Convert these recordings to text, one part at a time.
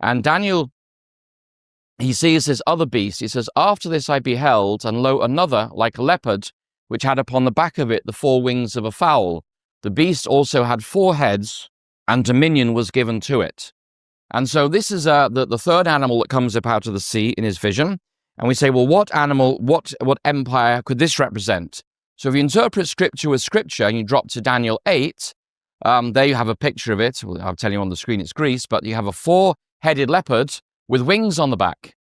And Daniel, he sees this other beast. He says, after this I beheld, and lo, another, like a leopard, which had upon the back of it the 4 wings of a fowl. The beast also had 4 heads, and dominion was given to it. And so this is the third animal that comes up out of the sea in his vision. And we say, well, what animal, what empire could this represent? So if you interpret scripture with scripture and you drop to Daniel 8, there you have a picture of it. Well, I'll tell you on the screen, it's Greece, but you have a 4-headed leopard with wings on the back.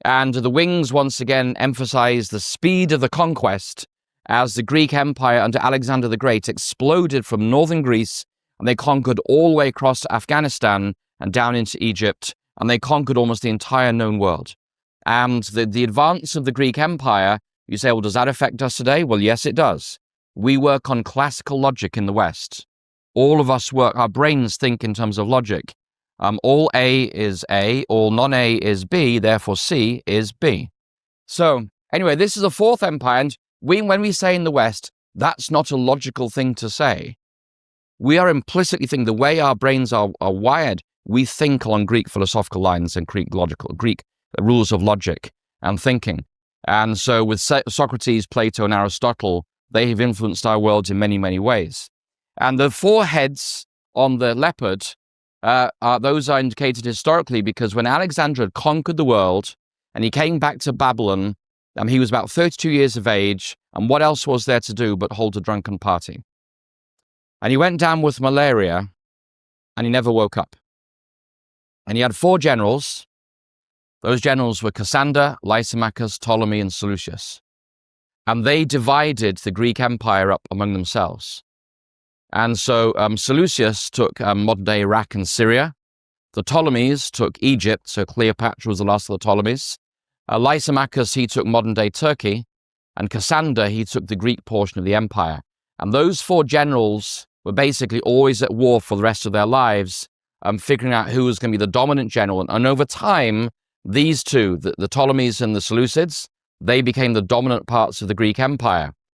And the wings, once again, emphasize the speed of the conquest as the Greek Empire under Alexander the Great exploded from northern Greece, and they conquered all the way across to Afghanistan and down into Egypt, and they conquered almost the entire known world. And the advance of the Greek Empire, you say, well, does that affect us today? Well, yes, it does. We work on classical logic in the West. All of us work, our brains think in terms of logic. All A is A, all non-A is B, therefore C is B. So anyway, this is a 4th empire, and when we say in the West, that's not a logical thing to say. We are implicitly thinking, the way our brains are wired, we think along Greek philosophical lines and Greek rules of logic and thinking. And so with Socrates, Plato, and Aristotle, they have influenced our world in many, many ways. And the 4 heads on the leopard, those are indicated historically because when Alexander had conquered the world and he came back to Babylon, he was about 32 years of age, and what else was there to do but hold a drunken party? And he went down with malaria, and he never woke up. And he had 4 generals. Those generals were Cassander, Lysimachus, Ptolemy, and Seleucus. And they divided the Greek Empire up among themselves. And so Seleucus took modern-day Iraq and Syria. The Ptolemies took Egypt, so Cleopatra was the last of the Ptolemies. Lysimachus, he took modern-day Turkey. And Cassander, he took the Greek portion of the empire. And those 4 generals were basically always at war for the rest of their lives, figuring out who was going to be the dominant general. And over time, these two, the Ptolemies and the Seleucids, they became the dominant parts of the Greek Empire.